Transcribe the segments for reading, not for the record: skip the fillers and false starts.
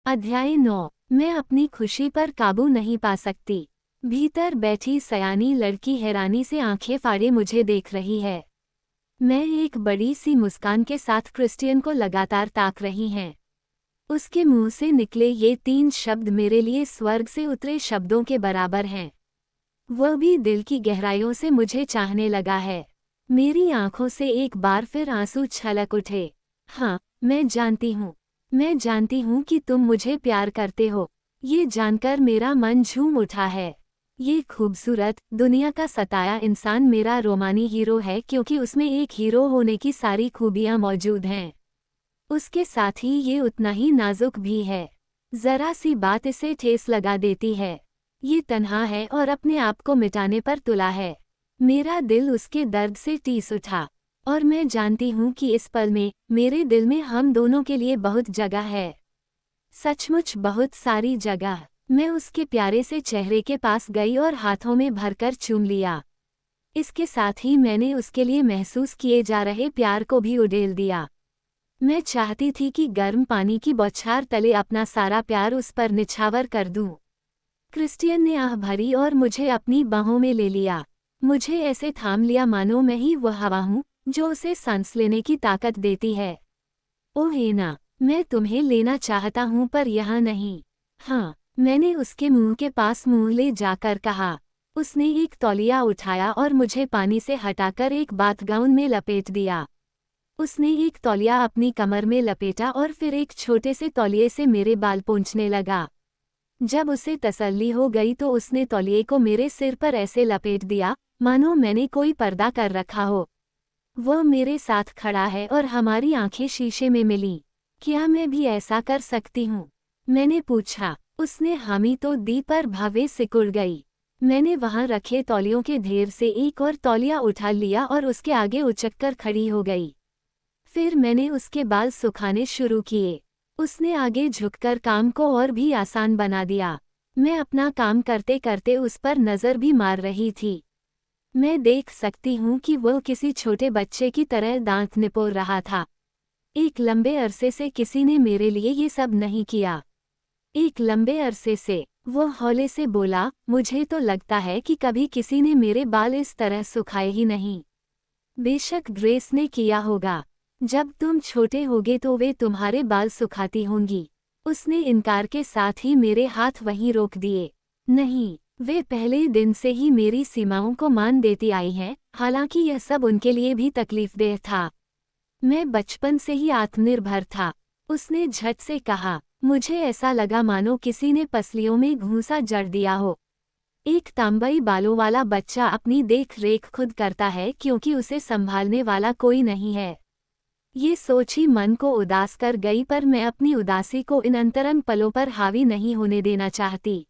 अध्याय 9। मैं अपनी खुशी पर काबू नहीं पा सकती। भीतर बैठी सयानी लड़की हैरानी से आंखें फाड़े मुझे देख रही है। मैं एक बड़ी सी मुस्कान के साथ क्रिस्टियन को लगातार ताक रही हैं। उसके मुंह से निकले ये 3 शब्द मेरे लिए स्वर्ग से उतरे शब्दों के बराबर हैं। वह भी दिल की गहराइयों से मुझे चाहने लगा है। मेरी आंखों से एक बार फिर आंसू छलक उठे। हाँ, मैं जानती हूँ कि तुम मुझे प्यार करते हो। ये जानकर मेरा मन झूम उठा है। ये खूबसूरत, दुनिया का सताया इंसान मेरा रोमानी हीरो है क्योंकि उसमें एक हीरो होने की सारी खूबियाँ मौजूद हैं। उसके साथ ही ये उतना ही नाजुक भी है। जरा सी बात इसे ठेस लगा देती है। ये तन्हा है और अपने आप को मिटाने पर तुला है। मेरा दिल उसके दर्द से टीस उठा। और मैं जानती हूँ कि इस पल में मेरे दिल में हम दोनों के लिए बहुत जगह है। सचमुच बहुत सारी जगह। मैं उसके प्यारे से चेहरे के पास गई और हाथों में भरकर चूम लिया। इसके साथ ही मैंने उसके लिए महसूस किए जा रहे प्यार को भी उड़ेल दिया। मैं चाहती थी कि गर्म पानी की बौछार तले अपना सारा प्यार उस पर निछावर कर दूं। क्रिस्टियन ने आह भरी और मुझे अपनी बाहों में ले लिया। मुझे ऐसे थाम लिया मानो मैं ही वह हवा हूँ जो उसे सांस लेने की ताकत देती है। ओह हेना, मैं तुम्हें लेना चाहता हूँ पर यहाँ नहीं। हाँ, मैंने उसके मुंह के पास मुंह ले जाकर कहा। उसने एक तौलिया उठाया और मुझे पानी से हटाकर एक बाथगाउन में लपेट दिया। उसने एक तौलिया अपनी कमर में लपेटा और फिर एक छोटे से तौलिए से मेरे बाल पोंछने लगा। जब उसे तसल्ली हो गई तो उसने तौलिए को मेरे सिर पर ऐसे लपेट दिया मानो मैंने कोई पर्दा कर रखा हो। वह मेरे साथ खड़ा है और हमारी आंखें शीशे में मिलीं। क्या मैं भी ऐसा कर सकती हूँ? मैंने पूछा। उसने हामी तो दी पर भावे सिकुड़ गई। मैंने वहां रखे तौलियों के ढेर से एक और तौलिया उठा लिया और उसके आगे उचककर खड़ी हो गई। फिर मैंने उसके बाल सुखाने शुरू किए। उसने आगे झुककर काम को और भी आसान बना दिया। मैं अपना काम करते करते उस पर नज़र भी मार रही थी। मैं देख सकती हूँ कि वह किसी छोटे बच्चे की तरह दांत निपोर रहा था। एक लंबे अरसे से किसी ने मेरे लिए ये सब नहीं किया। एक लंबे अरसे से। वह हौले से बोला, मुझे तो लगता है कि कभी किसी ने मेरे बाल इस तरह सुखाए ही नहीं। बेशक ग्रेस ने किया होगा। जब तुम छोटे होगे तो वे तुम्हारे बाल सुखाती होंगी। उसने इनकार के साथ ही मेरे हाथ वहीं रोक दिए। नहीं, वे पहले दिन से ही मेरी सीमाओं को मान देती आई हैं, हालांकि यह सब उनके लिए भी तकलीफदेह था। मैं बचपन से ही आत्मनिर्भर था। उसने झट से कहा। मुझे ऐसा लगा मानो किसी ने पसलियों में घूंसा जड़ दिया हो। एक तांबई बालों वाला बच्चा अपनी देख रेख खुद करता है क्योंकि उसे संभालने वाला कोई नहीं है। ये सोच ही मन को उदास कर गई पर मैं अपनी उदासी को इन अंतरंग पलों पर हावी नहीं होने देना चाहती।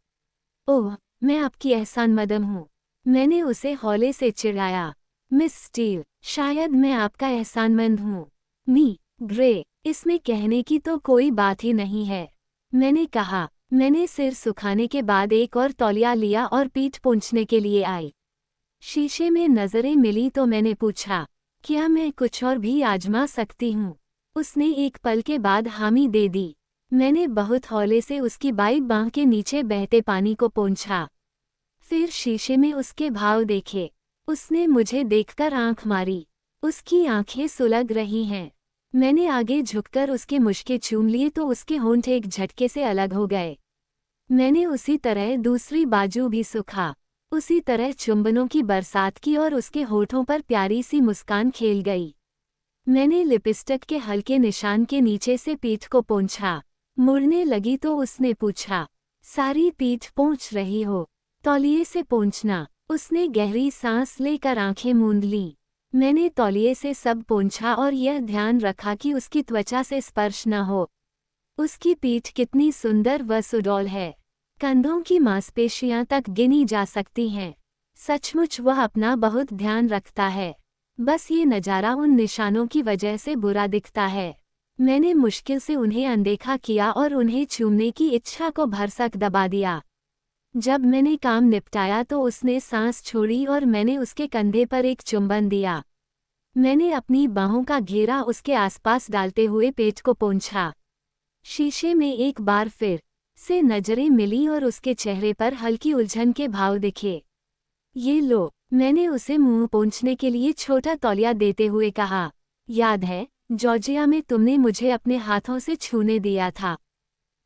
ओह, मैं आपकी एहसानमंद हूँ। मैंने उसे हौले से चिढ़ाया। मिस स्टील, शायद मैं आपका एहसानमंद हूँ। मी ग्रे, इसमें कहने की तो कोई बात ही नहीं है। मैंने कहा। मैंने सिर सुखाने के बाद एक और तौलिया लिया और पीठ पोंछने के लिए आई। शीशे में नजरें मिली तो मैंने पूछा, क्या मैं कुछ और भी आजमा सकती हूँ? उसने एक पल के बाद हामी दे दी। मैंने बहुत हौले से उसकी बाईं बांह के नीचे बहते पानी को पोंछा। फिर शीशे में उसके भाव देखे। उसने मुझे देखकर आंख मारी। उसकी आंखें सुलग रही हैं। मैंने आगे झुककर उसके मुश्के चूम लिए तो उसके होंठ एक झटके से अलग हो गए। मैंने उसी तरह दूसरी बाजू भी सुखा। उसी तरह चुंबनों की बरसात की और उसके होठों पर प्यारी सी मुस्कान खेल गई। मैंने लिपस्टिक के हल्के निशान के नीचे से पीठ को पोंछा। मुड़ने लगी तो उसने पूछा, सारी पीठ पोंछ रही हो? तौलिए से पोंछना। उसने गहरी सांस लेकर आंखें मूंद लीं। मैंने तौलिए से सब पोंछा और यह ध्यान रखा कि उसकी त्वचा से स्पर्श न हो। उसकी पीठ कितनी सुंदर व सुडौल है। कंधों की मांसपेशियां तक गिनी जा सकती हैं। सचमुच वह अपना बहुत ध्यान रखता है। बस ये नज़ारा उन निशानों की वजह से बुरा दिखता है। मैंने मुश्किल से उन्हें अनदेखा किया और उन्हें छूने की इच्छा को भरसक दबा दिया। जब मैंने काम निपटाया तो उसने सांस छोड़ी और मैंने उसके कंधे पर एक चुंबन दिया। मैंने अपनी बाहों का घेरा उसके आसपास डालते हुए पेट को पोंछा। शीशे में एक बार फिर से नजरें मिली और उसके चेहरे पर हल्की उलझन के भाव दिखे। ये लो, मैंने उसे मुंह पोंछने के लिए छोटा तौलिया देते हुए कहा। याद है, जॉर्जिया में तुमने मुझे अपने हाथों से छूने दिया था।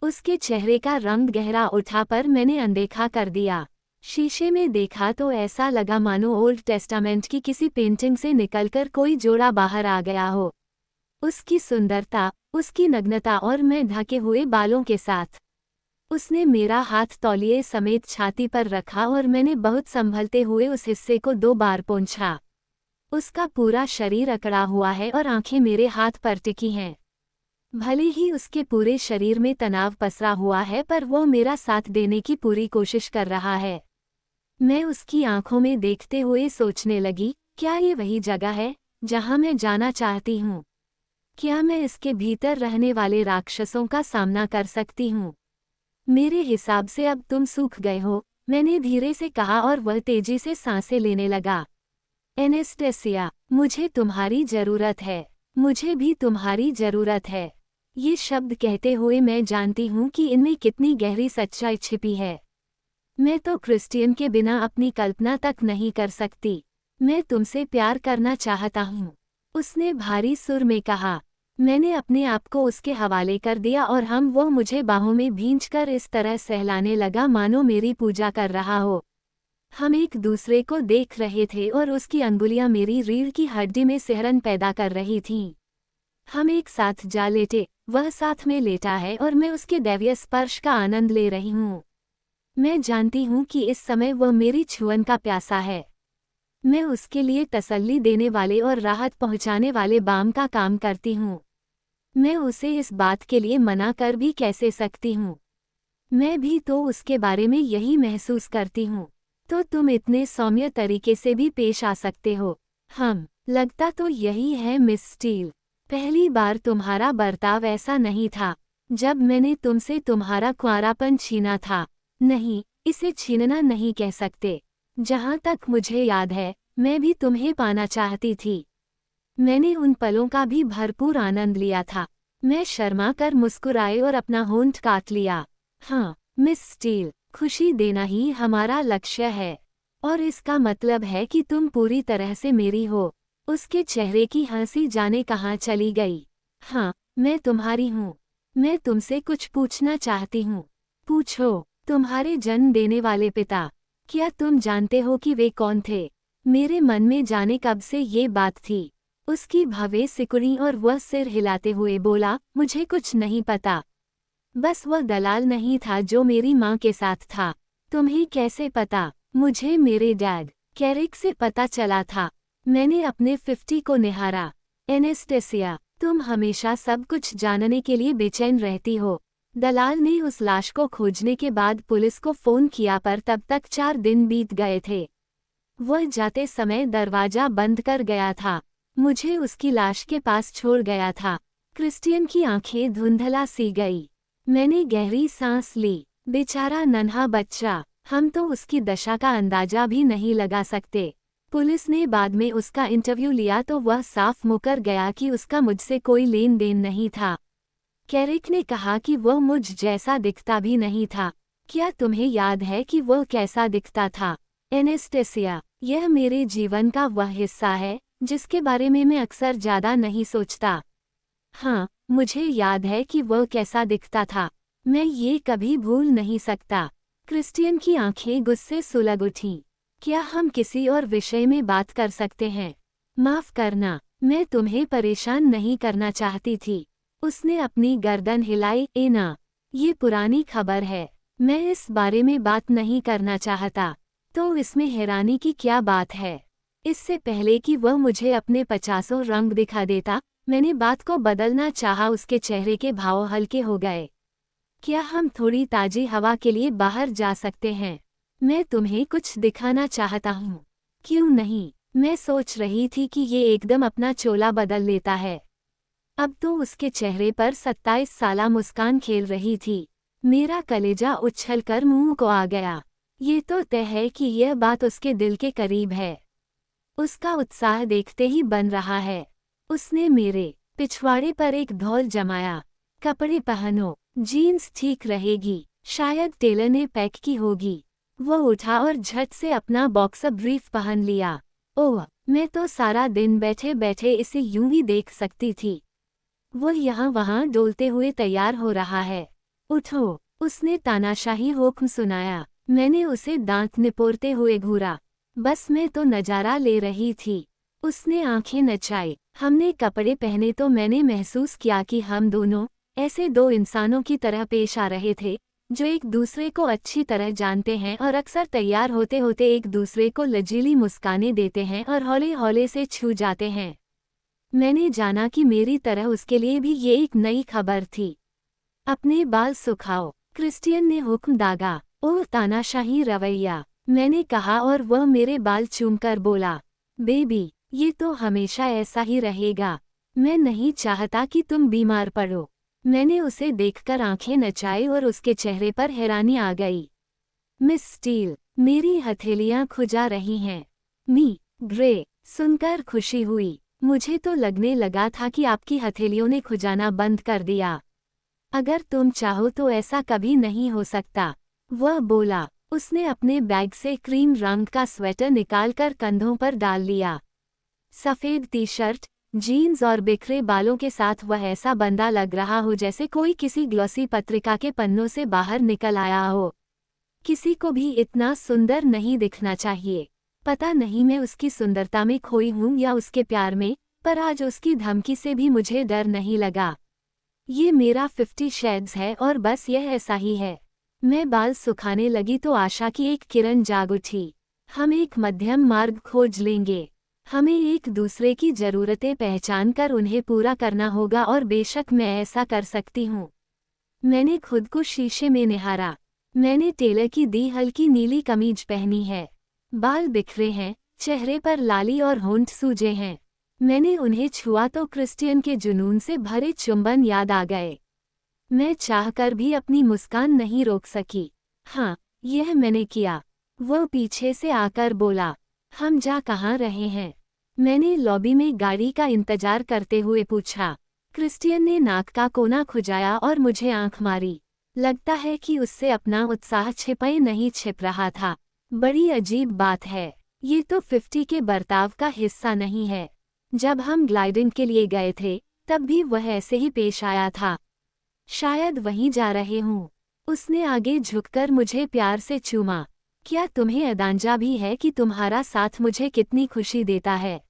उसके चेहरे का रंग गहरा उठा पर मैंने अनदेखा कर दिया। शीशे में देखा तो ऐसा लगा मानो ओल्ड टेस्टामेंट की किसी पेंटिंग से निकलकर कोई जोड़ा बाहर आ गया हो। उसकी सुंदरता, उसकी नग्नता और मैं ढके हुए बालों के साथ। उसने मेरा हाथ तौलिए समेत छाती पर रखा और मैंने बहुत संभलते हुए उस हिस्से को 2 बार पोंछा। उसका पूरा शरीर अकड़ा हुआ है और आंखें मेरे हाथ पर टिकी हैं। भले ही उसके पूरे शरीर में तनाव पसरा हुआ है पर वो मेरा साथ देने की पूरी कोशिश कर रहा है। मैं उसकी आंखों में देखते हुए सोचने लगी, क्या ये वही जगह है जहां मैं जाना चाहती हूँ? क्या मैं इसके भीतर रहने वाले राक्षसों का सामना कर सकती हूँ? मेरे हिसाब से अब तुम सूख गए हो, मैंने धीरे से कहा और वह तेजी से सांसें लेने लगा। एनेस्टेसिया, मुझे तुम्हारी जरूरत है। मुझे भी तुम्हारी जरूरत है। ये शब्द कहते हुए मैं जानती हूँ कि इनमें कितनी गहरी सच्चाई छिपी है। मैं तो क्रिस्टियन के बिना अपनी कल्पना तक नहीं कर सकती। मैं तुमसे प्यार करना चाहता हूँ, उसने भारी सुर में कहा। मैंने अपने आप को उसके हवाले कर दिया और वो मुझे बाहों में भींचकर इस तरह सहलाने लगा मानो मेरी पूजा कर रहा हो। हम एक दूसरे को देख रहे थे और उसकी अंगुलियां मेरी रीढ़ की हड्डी में सिहरन पैदा कर रही थीं। हम एक साथ जा लेटे, वह साथ में लेटा है और मैं उसके दैवीय स्पर्श का आनंद ले रही हूँ। मैं जानती हूँ कि इस समय वह मेरी छुअन का प्यासा है। मैं उसके लिए तसल्ली देने वाले और राहत पहुँचाने वाले बाम का काम करती हूँ। मैं उसे इस बात के लिए मना कर भी कैसे सकती हूँ? मैं भी तो उसके बारे में यही महसूस करती हूँ। तो तुम इतने सौम्य तरीके से भी पेश आ सकते हो। लगता तो यही है मिस स्टील। पहली बार तुम्हारा बर्ताव ऐसा नहीं था जब मैंने तुमसे तुम्हारा कुंवारापन छीना था। नहीं, इसे छीनना नहीं कह सकते। जहाँ तक मुझे याद है, मैं भी तुम्हें पाना चाहती थी। मैंने उन पलों का भी भरपूर आनंद लिया था। मैं शर्मा कर मुस्कुराए और अपना होंठ काट लिया। हाँ, मिस स्टील, खुशी देना ही हमारा लक्ष्य है। और इसका मतलब है कि तुम पूरी तरह से मेरी हो। उसके चेहरे की हंसी जाने कहाँ चली गई। हाँ, मैं तुम्हारी हूँ। मैं तुमसे कुछ पूछना चाहती हूँ। पूछो। तुम्हारे जन्म देने वाले पिता, क्या तुम जानते हो कि वे कौन थे? मेरे मन में जाने कब से ये बात थी। उसकी भवें सिकुड़ी और वह सिर हिलाते हुए बोला, मुझे कुछ नहीं पता। बस वह दलाल नहीं था जो मेरी माँ के साथ था। तुम्हें कैसे पता? मुझे मेरे डैड कैरिक से पता चला था। मैंने अपने 50 को निहारा। एनेस्टेसिया, तुम हमेशा सब कुछ जानने के लिए बेचैन रहती हो। दलाल ने उस लाश को खोजने के बाद पुलिस को फोन किया पर तब तक 4 दिन बीत गए थे। वह जाते समय दरवाजा बंद कर गया था। मुझे उसकी लाश के पास छोड़ गया था। क्रिस्टियन की आंखें धुंधला सी गई। मैंने गहरी सांस ली। बेचारा नन्हा बच्चा, हम तो उसकी दशा का अंदाजा भी नहीं लगा सकते। पुलिस ने बाद में उसका इंटरव्यू लिया तो वह साफ मुकर गया कि उसका मुझसे कोई लेन देन नहीं था। कैरिक ने कहा कि वह मुझ जैसा दिखता भी नहीं था। क्या तुम्हें याद है कि वह कैसा दिखता था? एनेस्टेसिया, यह मेरे जीवन का वह हिस्सा है जिसके बारे में मैं अक्सर ज्यादा नहीं सोचता। हाँ, मुझे याद है कि वह कैसा दिखता था। मैं ये कभी भूल नहीं सकता। क्रिस्टियन की आंखें गुस्से सुलग उठीं। क्या हम किसी और विषय में बात कर सकते हैं? माफ करना, मैं तुम्हें परेशान नहीं करना चाहती थी। उसने अपनी गर्दन हिलाई। एना, ये पुरानी खबर है। मैं इस बारे में बात नहीं करना चाहता। तो इसमें हैरानी की क्या बात है? इससे पहले कि वह मुझे अपने 50 रंग दिखा देता, मैंने बात को बदलना चाहा। उसके चेहरे के भाव हल्के हो गए। क्या हम थोड़ी ताजी हवा के लिए बाहर जा सकते हैं? मैं तुम्हें कुछ दिखाना चाहता हूँ। क्यों नहीं? मैं सोच रही थी कि ये एकदम अपना चोला बदल लेता है। अब तो उसके चेहरे पर 27 साला मुस्कान खेल रही थी। मेरा कलेजा उछलकर मुंह को आ गया। ये तो तय है कि यह बात उसके दिल के करीब है। उसका उत्साह देखते ही बन रहा है। उसने मेरे पिछवाड़े पर एक धौल जमाया। कपड़े पहनो, जीन्स ठीक रहेगी, शायद टेलर ने पैक की होगी। वह उठा और झट से अपना बॉक्सर ब्रीफ पहन लिया। ओह, मैं तो सारा दिन बैठे बैठे इसे यूं ही देख सकती थी। वो यहाँ वहाँ डोलते हुए तैयार हो रहा है। उठो, उसने तानाशाही हुक्म सुनाया। मैंने उसे दांत निपोरते हुए घूरा। बस मैं तो नजारा ले रही थी। उसने आंखें नचाई। हमने कपड़े पहने तो मैंने महसूस किया कि हम दोनों ऐसे दो इंसानों की तरह पेश आ रहे थे, जो एक दूसरे को अच्छी तरह जानते हैं और अक्सर तैयार होते होते एक दूसरे को लजीली मुस्कानें देते हैं और हौले हौले से छू जाते हैं। मैंने जाना कि मेरी तरह उसके लिए भी ये एक नई खबर थी। अपने बाल सुखाओ, क्रिस्टियन ने हुक्म दागा। ओह, तानाशाही रवैया, मैंने कहा और वह मेरे बाल चूमकर बोला। बेबी, ये तो हमेशा ऐसा ही रहेगा। मैं नहीं चाहता कि तुम बीमार पड़ो। मैंने उसे देखकर आंखें नचाई और उसके चेहरे पर हैरानी आ गई। मिस स्टील, मेरी हथेलियां खुजा रही हैं। मी ग्रे, सुनकर खुशी हुई। मुझे तो लगने लगा था कि आपकी हथेलियों ने खुजाना बंद कर दिया। अगर तुम चाहो तो ऐसा कभी नहीं हो सकता, वह बोला। उसने अपने बैग से क्रीम रंग का स्वेटर निकालकर कंधों पर डाल लिया। सफ़ेद टी शर्ट, जीन्स और बिखरे बालों के साथ वह ऐसा बंदा लग रहा हो जैसे कोई किसी ग्लॉसी पत्रिका के पन्नों से बाहर निकल आया हो। किसी को भी इतना सुंदर नहीं दिखना चाहिए। पता नहीं मैं उसकी सुंदरता में खोई हूँ या उसके प्यार में, पर आज उसकी धमकी से भी मुझे डर नहीं लगा। ये मेरा 50 शेड्स है और बस यह ऐसा ही है। मैं बाल सुखाने लगी तो आशा की एक किरण जाग उठी। हम एक मध्यम मार्ग खोज लेंगे। हमें एक दूसरे की ज़रूरतें पहचान कर उन्हें पूरा करना होगा और बेशक मैं ऐसा कर सकती हूँ। मैंने खुद को शीशे में निहारा। मैंने टेलर की दी हल्की नीली कमीज पहनी है। बाल बिखरे हैं, चेहरे पर लाली और होंठ सूजे हैं। मैंने उन्हें छुआ तो क्रिस्टियन के जुनून से भरे चुंबन याद आ गए। मैं चाहकर भी अपनी मुस्कान नहीं रोक सकी। हाँ, यह मैंने किया। वह पीछे से आकर बोला। हम जा कहाँ रहे हैं? मैंने लॉबी में गाड़ी का इंतजार करते हुए पूछा। क्रिस्टियन ने नाक का कोना खुजाया और मुझे आंख मारी। लगता है कि उससे अपना उत्साह छिपाए नहीं छिप रहा था। बड़ी अजीब बात है, ये तो 50 के बर्ताव का हिस्सा नहीं है। जब हम ग्लाइडिंग के लिए गए थे, तब भी वह ऐसे ही पेश आया था। शायद वहीं जा रहे हूँ। उसने आगे झुककर मुझे प्यार से चूमा। क्या तुम्हें अंदाजा भी है कि तुम्हारा साथ मुझे कितनी खुशी देता है?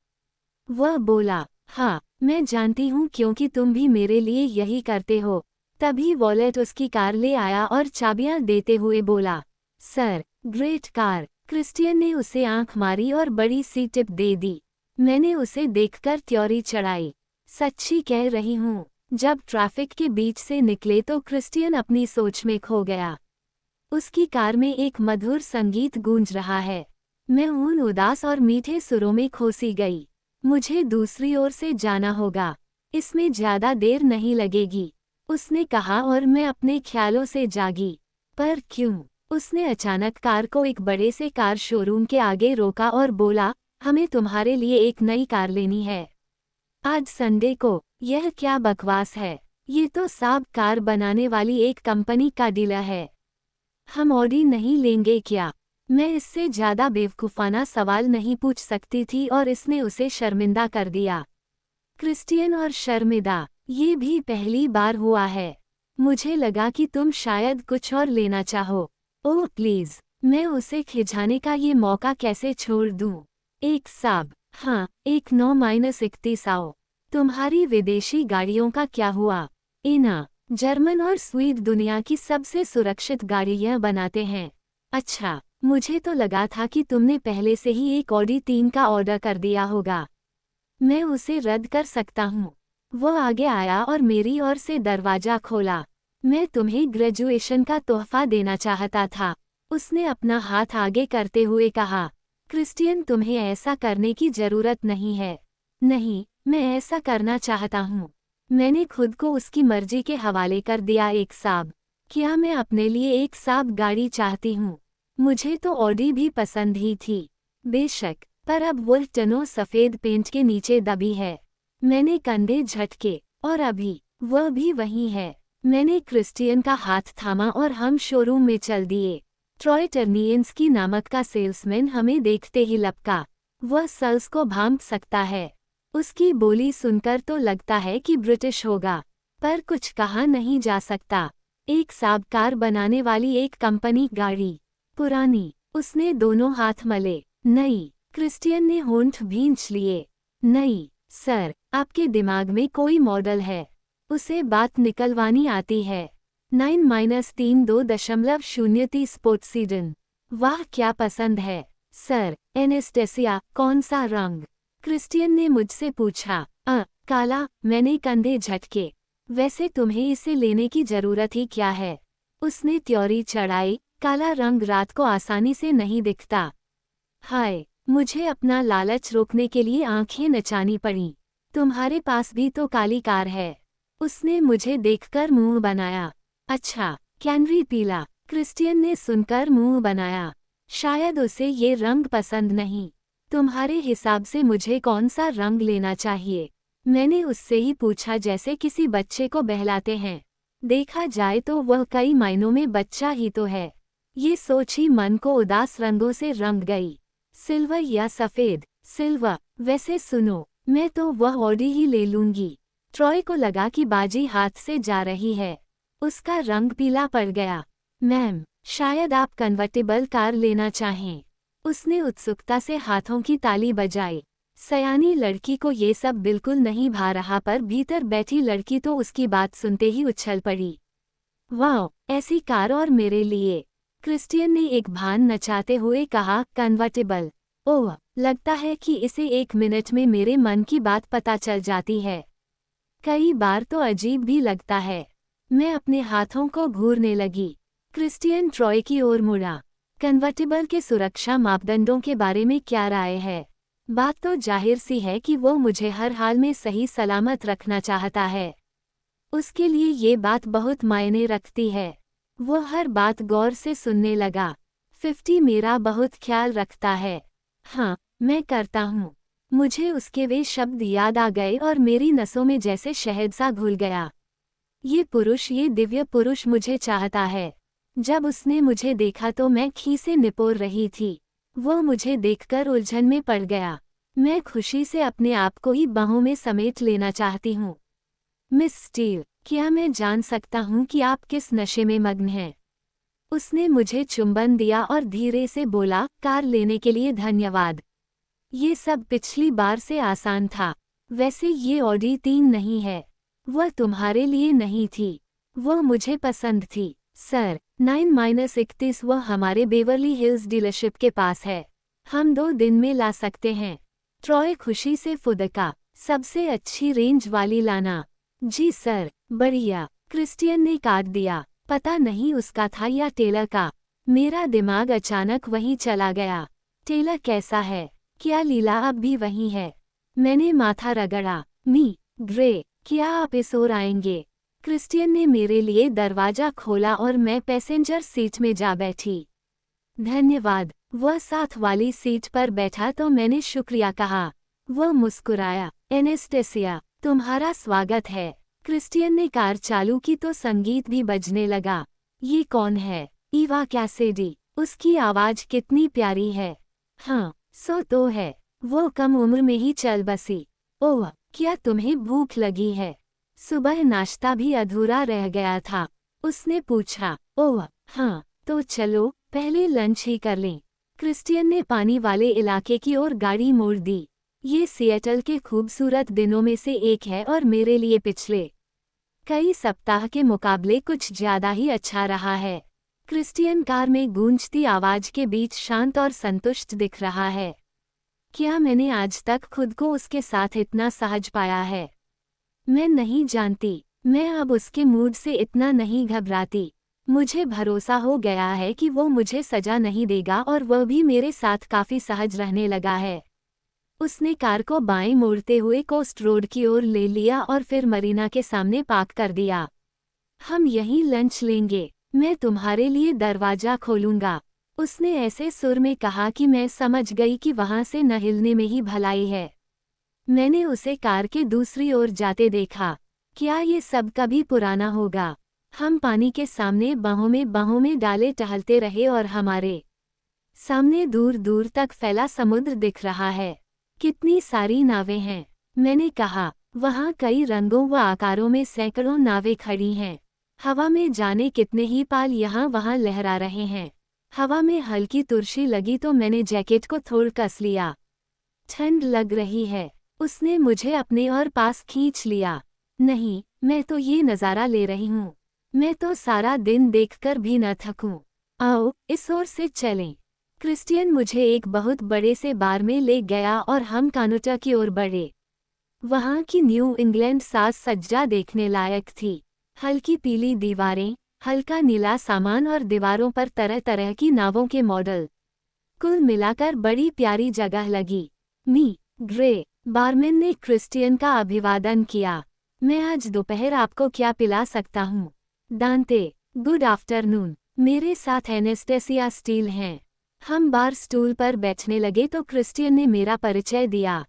वह बोला। हाँ, मैं जानती हूँ क्योंकि तुम भी मेरे लिए यही करते हो। तभी वॉलेट उसकी कार ले आया और चाबियां देते हुए बोला, सर, ग्रेट कार। क्रिस्टियन ने उसे आंख मारी और बड़ी सी टिप दे दी। मैंने उसे देखकर त्योरी चढ़ाई। सच्ची कह रही हूँ। जब ट्रैफिक के बीच से निकले तो क्रिस्टियन अपनी सोच में खो गया। उसकी कार में एक मधुर संगीत गूंज रहा है। मैं उन उदास और मीठे सुरों में खोसी गई। मुझे दूसरी ओर से जाना होगा। इसमें ज्यादा देर नहीं लगेगी, उसने कहा और मैं अपने ख्यालों से जागी। पर क्यों? उसने अचानक कार को एक बड़े से कार शोरूम के आगे रोका और बोला, हमें तुम्हारे लिए एक नई कार लेनी है। आज संडे को? यह क्या बकवास है? ये तो साब कार बनाने वाली एक कंपनी का डीलर है। हम ऑडी नहीं लेंगे क्या? मैं इससे ज्यादा बेवकूफाना सवाल नहीं पूछ सकती थी और इसने उसे शर्मिंदा कर दिया। क्रिस्टियन और शर्मिंदा, ये भी पहली बार हुआ है। मुझे लगा कि तुम शायद कुछ और लेना चाहो। ओह प्लीज, मैं उसे खिंचाने का ये मौका कैसे छोड़ दूं? एक साब? हाँ, एक 9-31 आओ। तुम्हारी विदेशी गाड़ियों का क्या हुआ? इना, जर्मन और स्वीड दुनिया की सबसे सुरक्षित गाड़ियां बनाते हैं। अच्छा, मुझे तो लगा था कि तुमने पहले से ही एक ऑडी 3 का ऑर्डर कर दिया होगा। मैं उसे रद्द कर सकता हूँ। वह आगे आया और मेरी ओर से दरवाजा खोला। मैं तुम्हें ग्रेजुएशन का तोहफा देना चाहता था, उसने अपना हाथ आगे करते हुए कहा। क्रिस्टियन, तुम्हें ऐसा करने की जरूरत नहीं है। नहीं, मैं ऐसा करना चाहता हूँ। मैंने खुद को उसकी मर्जी के हवाले कर दिया। एक साब? क्या मैं अपने लिए एक साब गाड़ी चाहती हूँ? मुझे तो ऑडी भी पसंद ही थी, बेशक, पर अब वह टनो सफ़ेद पेंट के नीचे दबी है। मैंने कंधे झटके। और अभी वह भी वहीं है। मैंने क्रिस्टियन का हाथ थामा और हम शोरूम में चल दिए। ट्रॉय टर्नियंस्की नामक का सेल्समैन हमें देखते ही लपका। वह सल्स को भांप सकता है। उसकी बोली सुनकर तो लगता है कि ब्रिटिश होगा, पर कुछ कहा नहीं जा सकता। एक साब कार बनाने वाली एक कंपनी गाड़ी, पुरानी। उसने दोनों हाथ मले। नहीं। क्रिस्टियन ने होंठ भींच लिए। नहीं सर, आपके दिमाग में कोई मॉडल है। उसे बात निकलवानी आती है। 9-3 स्पोर्ट्स सीडन। वाह क्या पसंद है सर। एनेस्टेसिया, कौन सा रंग? क्रिस्टियन ने मुझसे पूछा। काला। मैंने कंधे झटके। वैसे तुम्हें इसे लेने की जरूरत ही क्या है? उसने त्योरी चढ़ाई। काला रंग रात को आसानी से नहीं दिखता। हाय, मुझे अपना लालच रोकने के लिए आंखें नचानी पड़ी। तुम्हारे पास भी तो काली कार है। उसने मुझे देखकर मुंह बनाया। अच्छा, कैनरी पीला। क्रिस्टियन ने सुनकर मुंह बनाया। शायद उसे ये रंग पसंद नहीं। तुम्हारे हिसाब से मुझे कौन सा रंग लेना चाहिए? मैंने उससे ही पूछा जैसे किसी बच्चे को बहलाते हैं। देखा जाए तो वह कई मायनों में बच्चा ही तो है। ये सोच ही मन को उदास रंगों से रंग गई। सिल्वर या सफ़ेद? सिल्वर। वैसे सुनो, मैं तो वह ऑडी ही ले लूंगी। ट्रॉय को लगा कि बाजी हाथ से जा रही है। उसका रंग पीला पड़ गया। मैम, शायद आप कन्वर्टेबल कार लेना चाहें। उसने उत्सुकता से हाथों की ताली बजाई। सयानी लड़की को ये सब बिल्कुल नहीं भा रहा, पर भीतर बैठी लड़की तो उसकी बात सुनते ही उछल पड़ी। वाह, ऐसी कार और मेरे लिए। क्रिस्टियन ने एक भान नचाते हुए कहा। कन्वर्टेबल? ओह, लगता है कि इसे 1 मिनट में मेरे मन की बात पता चल जाती है। कई बार तो अजीब भी लगता है। मैं अपने हाथों को घूरने लगी। क्रिस्टियन ट्रॉय की ओर मुड़ा। कन्वर्टेबल के सुरक्षा मापदंडों के बारे में क्या राय है? बात तो जाहिर सी है कि वो मुझे हर हाल में सही सलामत रखना चाहता है। उसके लिए ये बात बहुत मायने रखती है। वो हर बात गौर से सुनने लगा। 50 मेरा बहुत ख्याल रखता है। हाँ, मैं करता हूँ। मुझे उसके वे शब्द याद आ गए और मेरी नसों में जैसे शहद सा घुल गया। ये दिव्य पुरुष मुझे चाहता है। जब उसने मुझे देखा तो मैं खीसे निपोर रही थी। वो मुझे देखकर उलझन में पड़ गया। मैं खुशी से अपने आप को ही बाहों में समेट लेना चाहती हूँ। मिस स्टील, क्या मैं जान सकता हूँ कि आप किस नशे में मग्न हैं? उसने मुझे चुंबन दिया और धीरे से बोला, कार लेने के लिए धन्यवाद। ये सब पिछली बार से आसान था। वैसे ये ऑडी 3 नहीं है। वह तुम्हारे लिए नहीं थी। वह मुझे पसंद थी। सर, 9-31 वह हमारे बेवरली हिल्स डीलरशिप के पास है। हम 2 दिन में ला सकते हैं। ट्रॉय खुशी से फुदका। सबसे अच्छी रेंज वाली लाना। जी सर, बढ़िया। क्रिस्टियन ने काट दिया। पता नहीं उसका था या टेलर का। मेरा दिमाग अचानक वहीं चला गया। टेलर कैसा है? क्या लीला अब भी वहीं है? मैंने माथा रगड़ा। ग्रे, क्या आप इस ओर आएंगे? क्रिस्टियन ने मेरे लिए दरवाजा खोला और मैं पैसेंजर सीट में जा बैठी। धन्यवाद। वह साथ वाली सीट पर बैठा तो मैंने शुक्रिया कहा। वह मुस्कुराया। एनेस्टेसिया, तुम्हारा स्वागत है। क्रिस्टियन ने कार चालू की तो संगीत भी बजने लगा। ये कौन है? ईवा कैसिडी। उसकी आवाज कितनी प्यारी है। हाँ, सो तो है। वो कम उम्र में ही चल बसी। ओह, क्या तुम्हें भूख लगी है? सुबह नाश्ता भी अधूरा रह गया था। उसने पूछा। ओह हाँ, तो चलो पहले लंच ही कर लें। क्रिस्टियन ने पानी वाले इलाके की ओर गाड़ी मोड़ दी। ये सिएटल के खूबसूरत दिनों में से एक है और मेरे लिए पिछले कई सप्ताह के मुकाबले कुछ ज्यादा ही अच्छा रहा है। क्रिस्टियन कार में गूंजती आवाज के बीच शांत और संतुष्ट दिख रहा है। क्या मैंने आज तक खुद को उसके साथ इतना सहज पाया है? मैं नहीं जानती। मैं अब उसके मूड से इतना नहीं घबराती। मुझे भरोसा हो गया है कि वो मुझे सजा नहीं देगा और वह भी मेरे साथ काफी सहज रहने लगा है। उसने कार को बाएं मोड़ते हुए कोस्ट रोड की ओर ले लिया और फिर मरीना के सामने पार्क कर दिया। हम यहीं लंच लेंगे। मैं तुम्हारे लिए दरवाजा खोलूंगा। उसने ऐसे सुर में कहा कि मैं समझ गई कि वहां से न हिलने में ही भलाई है। मैंने उसे कार के दूसरी ओर जाते देखा। क्या ये सब कभी पुराना होगा? हम पानी के सामने बाहों में डाले टहलते रहे और हमारे सामने दूर दूर तक फैला समुद्र दिख रहा है। कितनी सारी नावें हैं, मैंने कहा। वहाँ कई रंगों व आकारों में सैकड़ों नावें खड़ी हैं। हवा में जाने कितने ही पाल यहाँ वहाँ लहरा रहे हैं। हवा में हल्की तुर्शी लगी तो मैंने जैकेट को थोड़ा कस लिया। ठंड लग रही है। उसने मुझे अपने और पास खींच लिया। नहीं, मैं तो ये नज़ारा ले रही हूँ। मैं तो सारा दिन देखकर भी न थकूं। आओ, इस ओर से चलें। क्रिस्टियन मुझे एक बहुत बड़े से बार में ले गया और हम कानोटा की ओर बढ़े। वहाँ की न्यू इंग्लैंड साज सज्जा देखने लायक थी। हल्की पीली दीवारें, हल्का नीला सामान और दीवारों पर तरह तरह की नावों के मॉडल। कुल मिलाकर बड़ी प्यारी जगह लगी। ग्रे बारमैन ने क्रिस्टियन का अभिवादन किया। मैं आज दोपहर आपको क्या पिला सकता हूँ? दांते, गुड आफ्टरनून। मेरे साथ एनेस्टेसिया स्टील हैं। हम बार स्टूल पर बैठने लगे तो क्रिस्टियन ने मेरा परिचय दिया।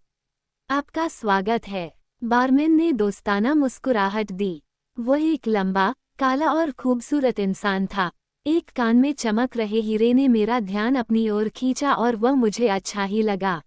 आपका स्वागत है। बारमैन ने दोस्ताना मुस्कुराहट दी। वह एक लंबा, काला और खूबसूरत इंसान था। एक कान में चमक रहे हीरे ने मेरा ध्यान अपनी ओर खींचा और वह मुझे अच्छा ही लगा।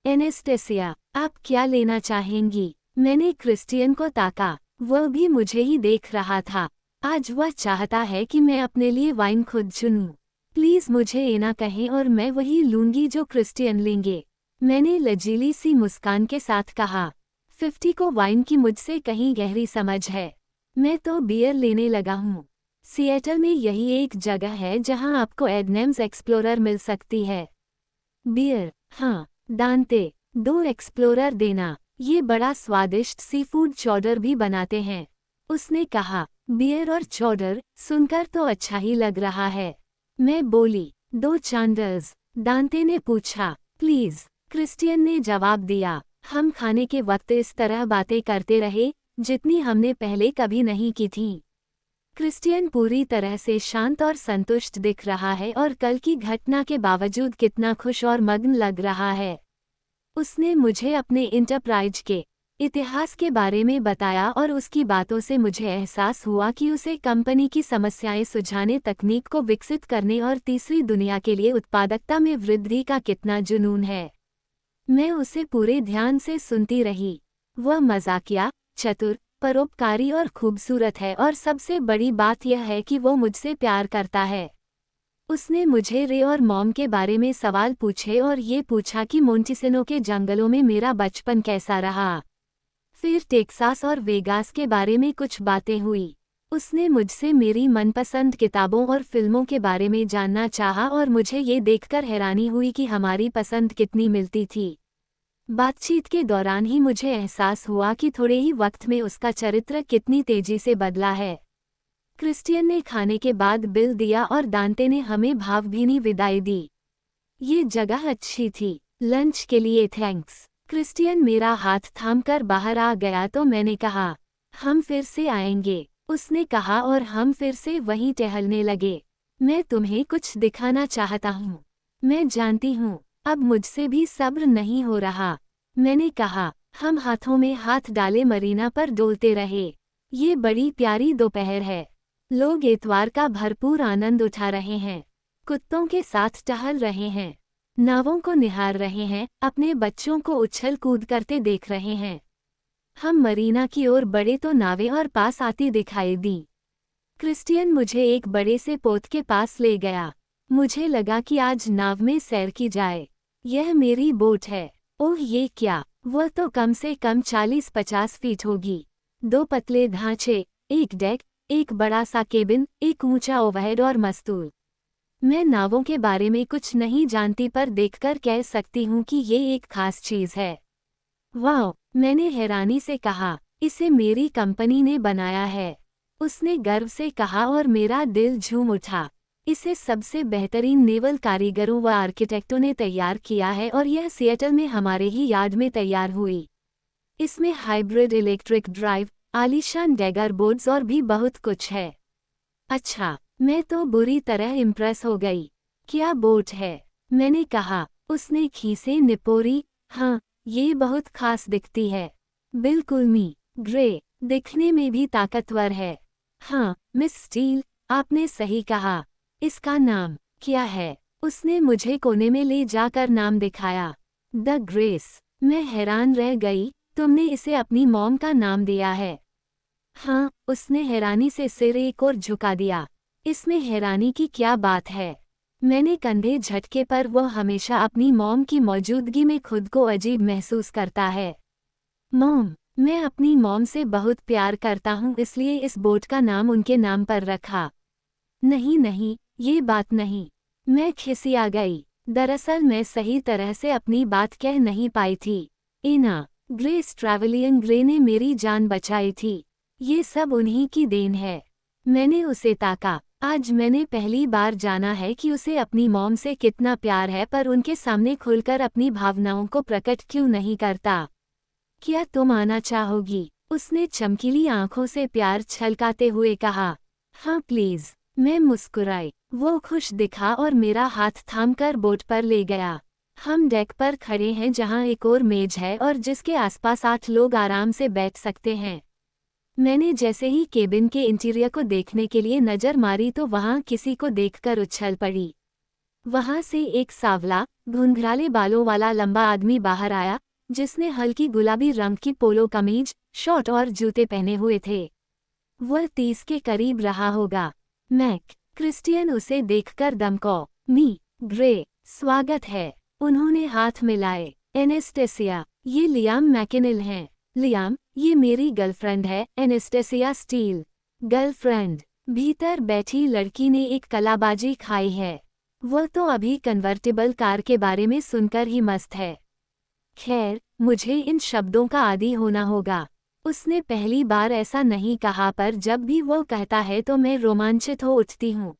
एनेस्टेसिया, आप क्या लेना चाहेंगी? मैंने क्रिस्टियन को ताका। वह भी मुझे ही देख रहा था। आज वह चाहता है कि मैं अपने लिए वाइन खुद चुनूं। प्लीज मुझे ये ना कहें और मैं वही लूंगी जो क्रिस्टियन लेंगे। मैंने लजीली सी मुस्कान के साथ कहा। 50 को वाइन की मुझसे कहीं गहरी समझ है। मैं तो बियर लेने लगा हूँ। सिएटल में यही एक जगह है जहाँ आपको एडनेम्स एक्सप्लोरर मिल सकती है। बियर, हाँ। दांते, 2 एक्सप्लोरर देना। ये बड़ा स्वादिष्ट सीफूड चौडर भी बनाते हैं। उसने कहा। बियर और चौडर सुनकर तो अच्छा ही लग रहा है। मैं बोली, 2 चांडर्स। दांते ने पूछा। प्लीज, क्रिस्टियन ने जवाब दिया। हम खाने के वक्त इस तरह बातें करते रहे जितनी हमने पहले कभी नहीं की थीं। क्रिस्टियन पूरी तरह से शांत और संतुष्ट दिख रहा है और कल की घटना के बावजूद कितना खुश और मग्न लग रहा है। उसने मुझे अपने इंटरप्राइज के इतिहास के बारे में बताया और उसकी बातों से मुझे एहसास हुआ कि उसे कंपनी की समस्याएं सुलझाने, तकनीक को विकसित करने और तीसरी दुनिया के लिए उत्पादकता में वृद्धि का कितना जुनून है। मैं उसे पूरे ध्यान से सुनती रही। वह मजाकिया, चतुर, परोपकारी और खूबसूरत है और सबसे बड़ी बात यह है कि वो मुझसे प्यार करता है। उसने मुझे रे और मॉम के बारे में सवाल पूछे और ये पूछा कि मोंटिसेनो के जंगलों में मेरा बचपन कैसा रहा। फिर टेक्सास और वेगास के बारे में कुछ बातें हुई। उसने मुझसे मेरी मनपसंद किताबों और फिल्मों के बारे में जानना चाहा और मुझे ये देखकर हैरानी हुई कि हमारी पसंद कितनी मिलती थी। बातचीत के दौरान ही मुझे एहसास हुआ कि थोड़े ही वक्त में उसका चरित्र कितनी तेजी से बदला है। क्रिस्टियन ने खाने के बाद बिल दिया और दांते ने हमें भावभीनी विदाई दी। ये जगह अच्छी थी। लंच के लिए थैंक्स। क्रिस्टियन मेरा हाथ थामकर बाहर आ गया तो मैंने कहा, हम फिर से आएंगे। उसने कहा और हम फिर से वहीं टहलने लगे। मैं तुम्हें कुछ दिखाना चाहता हूँ। मैं जानती हूँ, अब मुझसे भी सब्र नहीं हो रहा। मैंने कहा। हम हाथों में हाथ डाले मरीना पर डोलते रहे। ये बड़ी प्यारी दोपहर है। लोग इतवार का भरपूर आनंद उठा रहे हैं। कुत्तों के साथ टहल रहे हैं, नावों को निहार रहे हैं, अपने बच्चों को उछल कूद करते देख रहे हैं। हम मरीना की ओर बढ़े तो नावें और पास आती दिखाई दी। क्रिस्टियन मुझे एक बड़े से पोत के पास ले गया। मुझे लगा कि आज नाव में सैर की जाए। यह मेरी बोट है। ओह ये क्या! वह तो कम से कम 40-50 फीट होगी। 2 पतले ढांचे, एक डेक, एक बड़ा सा केबिन, एक ऊंचा ओवरहेड और मस्तूल। मैं नावों के बारे में कुछ नहीं जानती पर देखकर कह सकती हूँ कि ये एक खास चीज़ है। वाह! मैंने हैरानी से कहा, इसे मेरी कंपनी ने बनाया है। उसने गर्व से कहा और मेरा दिल झूम उठा। इसे सबसे बेहतरीन नेवल कारीगरों व आर्किटेक्टों ने तैयार किया है और यह सिएटल में हमारे ही यार्ड में तैयार हुई। इसमें हाइब्रिड इलेक्ट्रिक ड्राइव, आलीशान डैगर बोर्ड्स और भी बहुत कुछ है। अच्छा, मैं तो बुरी तरह इम्प्रेस हो गई। क्या बोट है? मैंने कहा। उसने खीसें निपोरी। हाँ, ये बहुत खास दिखती है। बिल्कुल ग्रे। दिखने में भी ताकतवर है। हाँ मिस स्टील, आपने सही कहा। इसका नाम क्या है? उसने मुझे कोने में ले जाकर नाम दिखाया। The grace. मैं हैरान रह गई, तुमने इसे अपनी मॉम का नाम दिया है? हाँ, उसने हैरानी से सिर एक और झुका दिया। इसमें हैरानी की क्या बात है? मैंने कंधे झटके पर वह हमेशा अपनी मॉम की मौजूदगी में खुद को अजीब महसूस करता है। मॉम, मैं अपनी मॉम से बहुत प्यार करता हूँ इसलिए इस बोट का नाम उनके नाम पर रखा। नहीं नहीं, ये बात नहीं। मैं खिसिया गई। दरअसल मैं सही तरह से अपनी बात कह नहीं पाई थी। इना ग्रेस ट्रैवलियन ग्रे ने मेरी जान बचाई थी। ये सब उन्हीं की देन है। मैंने उसे ताका। आज मैंने पहली बार जाना है कि उसे अपनी मॉम से कितना प्यार है, पर उनके सामने खुलकर अपनी भावनाओं को प्रकट क्यों नहीं करता। क्या तुम आना चाहोगी? उसने चमकीली आंखों से प्यार छलकाते हुए कहा। हाँ प्लीज। मैं मुस्कुराई। वो खुश दिखा और मेरा हाथ थामकर बोट पर ले गया। हम डेक पर खड़े हैं जहाँ एक और मेज है और जिसके आसपास 8 लोग आराम से बैठ सकते हैं। मैंने जैसे ही केबिन के इंटीरियर को देखने के लिए नजर मारी तो वहां किसी को देखकर उछल पड़ी। वहां से एक सावला, घुंघराले बालों वाला लंबा आदमी बाहर आया, जिसने हल्की गुलाबी रंग की पोलो कमीज, शॉर्ट और जूते पहने हुए थे। वह 30 के करीब रहा होगा। मैक। क्रिस्टियन उसे देखकर दमको। मी ग्रे, स्वागत है। उन्होंने हाथ मिलाए। एनेस्टेसिया, ये लियाम मैकेनिल हैं। लियाम, ये मेरी गर्लफ्रेंड है, एनेस्टेसिया स्टील। गर्लफ्रेंड। भीतर बैठी लड़की ने एक कलाबाजी खाई है। वह तो अभी कन्वर्टिबल कार के बारे में सुनकर ही मस्त है। खैर, मुझे इन शब्दों का आदी होना होगा। उसने पहली बार ऐसा नहीं कहा, पर जब भी वो कहता है तो मैं रोमांचित हो उठती हूँ।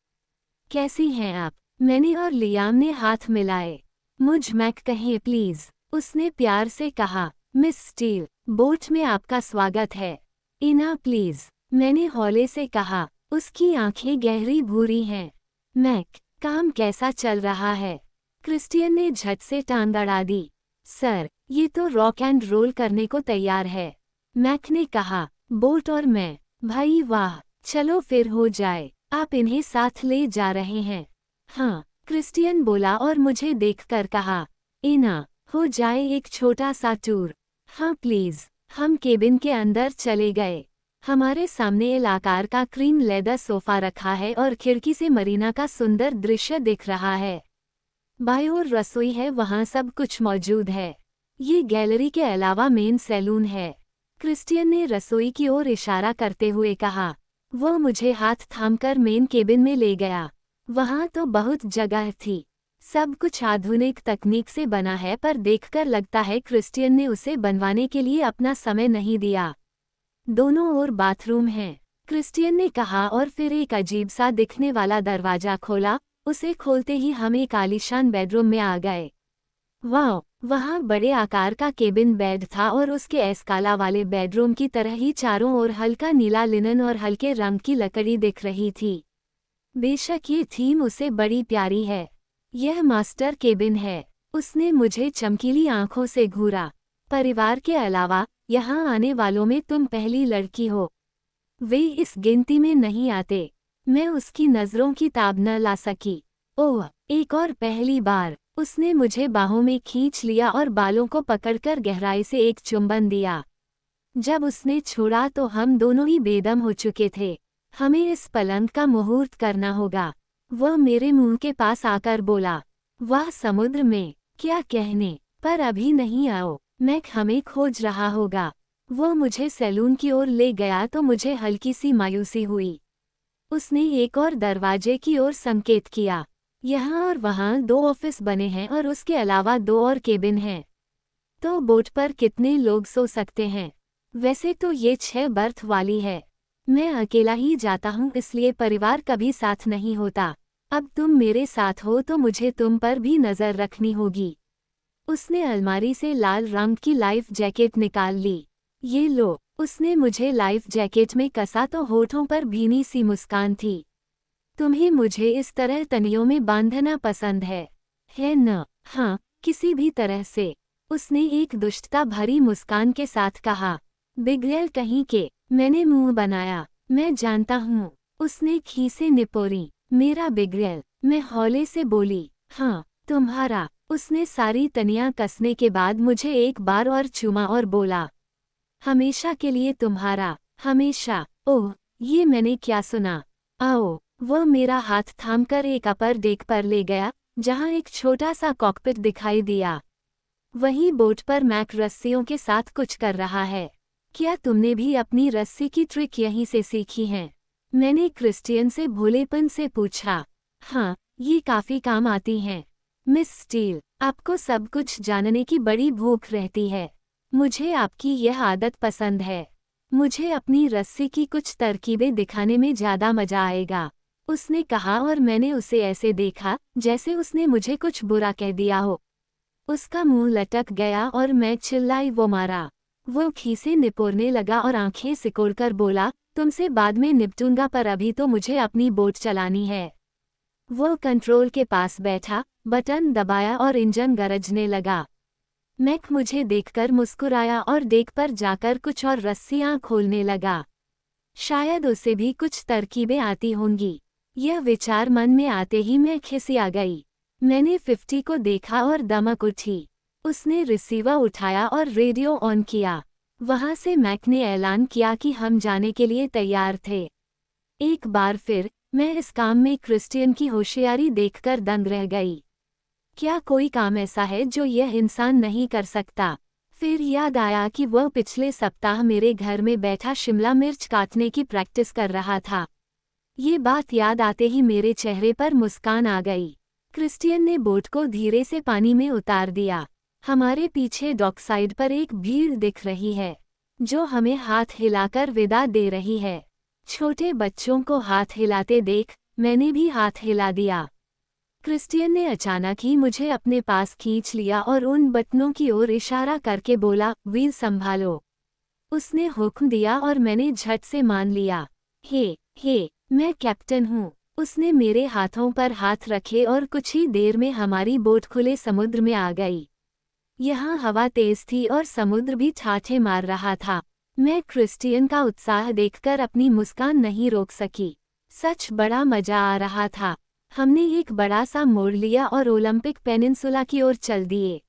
कैसी हैं आप? मैंने और लियाम ने हाथ मिलाए। मुझ मैक कहें प्लीज, उसने प्यार से कहा। मिस स्टील, बोट में आपका स्वागत है। इना प्लीज, मैंने हौले से कहा। उसकी आंखें गहरी भूरी हैं। मैक, काम कैसा चल रहा है? क्रिस्टियन ने झट से टांग अड़ा दी। सर, ये तो रॉक एंड रोल करने को तैयार है, मैक ने कहा। बोट और मैं, भाई वाह, चलो फिर हो जाए। आप इन्हें साथ ले जा रहे हैं? हाँ, क्रिस्टियन बोला और मुझे देखकर कहा। इना, हो जाए एक छोटा सा टूर। हाँ प्लीज। हम केबिन के अंदर चले गए। हमारे सामने एल आकार का क्रीम लेदर सोफा रखा है और खिड़की से मरीना का सुंदर दृश्य दिख रहा है। बाईं ओर रसोई है, वहाँ सब कुछ मौजूद है। ये गैलरी के अलावा मेन सैलून है। क्रिस्टियन ने रसोई की ओर इशारा करते हुए कहा। वह मुझे हाथ थामकर मेन केबिन में ले गया। वहाँ तो बहुत जगह थी। सब कुछ आधुनिक तकनीक से बना है, पर देखकर लगता है क्रिस्टियन ने उसे बनवाने के लिए अपना समय नहीं दिया। दोनों ओर बाथरूम हैं, क्रिस्टियन ने कहा और फिर एक अजीब सा दिखने वाला दरवाजा खोला। उसे खोलते ही हम एक आलीशान बेडरूम में आ गए। वाह, वहाँ बड़े आकार का केबिन बेड था और उसके एस्काला वाले बेडरूम की तरह ही चारों ओर हल्का नीला लिनन और हल्के रंग की लकड़ी दिख रही थी। बेशक ये थीम उसे बड़ी प्यारी है। यह मास्टर केबिन है। उसने मुझे चमकीली आंखों से घूरा। परिवार के अलावा यहाँ आने वालों में तुम पहली लड़की हो। वे इस गिनती में नहीं आते। मैं उसकी नज़रों की ताब न ला सकी। ओह, एक और पहली बार। उसने मुझे बाहों में खींच लिया और बालों को पकड़कर गहराई से एक चुंबन दिया। जब उसने छोड़ा तो हम दोनों ही बेदम हो चुके थे। हमें इस पलंग का मुहूर्त करना होगा। वह मेरे मुंह के पास आकर बोला। वाह, समुद्र में, क्या कहने, पर अभी नहीं आओ, मैक हमें खोज रहा होगा। वह मुझे सैलून की ओर ले गया तो मुझे हल्की सी मायूसी हुई। उसने एक और दरवाजे की ओर संकेत किया। यहाँ और वहाँ 2 ऑफिस बने हैं और उसके अलावा 2 और केबिन हैं। तो बोट पर कितने लोग सो सकते हैं? वैसे तो ये 6 बर्थ वाली है। मैं अकेला ही जाता हूँ, इसलिए परिवार कभी साथ नहीं होता। अब तुम मेरे साथ हो तो मुझे तुम पर भी नज़र रखनी होगी। उसने अलमारी से लाल रंग की लाइफ जैकेट निकाल ली। ये लो। उसने मुझे लाइफ जैकेट में कसा तो होठों पर भीनी सी मुस्कान थी। तुम्हें मुझे इस तरह तनियों में बांधना पसंद है न? हाँ, किसी भी तरह से, उसने एक दुष्टता भरी मुस्कान के साथ कहा। बिगड़ैल कहीं के, मैंने मुंह बनाया। मैं जानता हूँ। उसने खीसें निपोरी। मेरा बिगड़ेल। मैं हौले से बोली, हाँ, तुम्हारा। उसने सारी तनियां कसने के बाद मुझे एक बार और चूमा और बोला, हमेशा के लिए तुम्हारा, हमेशा। ओह, ये मैंने क्या सुना। आओ। वह मेरा हाथ थामकर एक अपर डेक पर ले गया, जहां एक छोटा सा कॉकपिट दिखाई दिया। वहीं बोट पर मैक रस्सियों के साथ कुछ कर रहा है। क्या तुमने भी अपनी रस्सी की ट्रिक यहीं से सीखी है? मैंने क्रिस्टियन से भोलेपन से पूछा। हाँ, ये काफी काम आती हैं। मिस स्टील, आपको सब कुछ जानने की बड़ी भूख रहती है। मुझे आपकी यह आदत पसंद है। मुझे अपनी रस्सी की कुछ तरकीबें दिखाने में ज्यादा मजा आएगा, उसने कहा और मैंने उसे ऐसे देखा जैसे उसने मुझे कुछ बुरा कह दिया हो। उसका मुंह लटक गया और मैं चिल्लाई वो मारा। वो खीसे निपोरने लगा और आंखें सिकोड़कर बोला, तुमसे बाद में निपटूंगा पर अभी तो मुझे अपनी बोट चलानी है। वो कंट्रोल के पास बैठा, बटन दबाया और इंजन गरजने लगा। मैक मुझे देखकर मुस्कुराया और डेक पर जाकर कुछ और रस्सियां खोलने लगा। शायद उसे भी कुछ तरकीबें आती होंगी। यह विचार मन में आते ही मैं खिसिया गई। मैंने 50 को देखा और दमक उठी। उसने रिसीवर उठाया और रेडियो ऑन किया। वहां से मैक ने ऐलान किया कि हम जाने के लिए तैयार थे। एक बार फिर मैं इस काम में क्रिस्टियन की होशियारी देखकर दंग रह गई। क्या कोई काम ऐसा है जो यह इंसान नहीं कर सकता? फिर याद आया कि वह पिछले सप्ताह मेरे घर में बैठा शिमला मिर्च काटने की प्रैक्टिस कर रहा था। ये बात याद आते ही मेरे चेहरे पर मुस्कान आ गई। क्रिस्टियन ने बोट को धीरे से पानी में उतार दिया। हमारे पीछे डॉकसाइड पर एक भीड़ दिख रही है, जो हमें हाथ हिलाकर विदा दे रही है। छोटे बच्चों को हाथ हिलाते देख मैंने भी हाथ हिला दिया। क्रिस्टियन ने अचानक ही मुझे अपने पास खींच लिया और उन बटनों की ओर इशारा करके बोला, व्हील संभालो। उसने हुक्म दिया और मैंने झट से मान लिया। हे, मैं कैप्टन हूँ। उसने मेरे हाथों पर हाथ रखे और कुछ ही देर में हमारी बोट खुले समुद्र में आ गई। यहाँ हवा तेज थी और समुद्र भी ठाठे मार रहा था। मैं क्रिस्टियन का उत्साह देखकर अपनी मुस्कान नहीं रोक सकी। सच बड़ा मजा आ रहा था। हमने एक बड़ा सा मोड़ लिया और ओलंपिक पेनिनसुला की ओर चल दिए।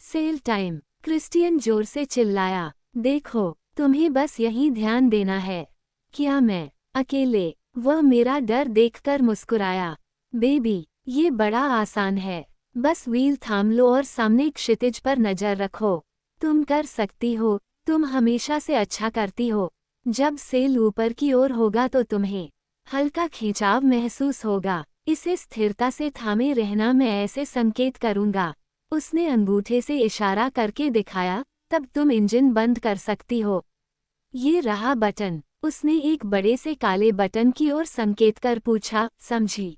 सेल टाइम, क्रिस्टियन जोर से चिल्लाया। देखो, तुम्हें बस यहीं ध्यान देना है। क्या मैं अकेले? वह मेरा डर देखकर मुस्कुराया। बेबी, ये बड़ा आसान है। बस व्हील थाम लो और सामने क्षितिज पर नजर रखो। तुम कर सकती हो, तुम हमेशा से अच्छा करती हो। जब सेल ऊपर की ओर होगा तो तुम्हें हल्का खिंचाव महसूस होगा। इसे स्थिरता से थामे रहना, मैं ऐसे संकेत करूंगा। उसने अंगूठे से इशारा करके दिखाया, तब तुम इंजन बंद कर सकती हो। ये रहा बटन। उसने एक बड़े से काले बटन की ओर संकेत कर पूछा, समझी?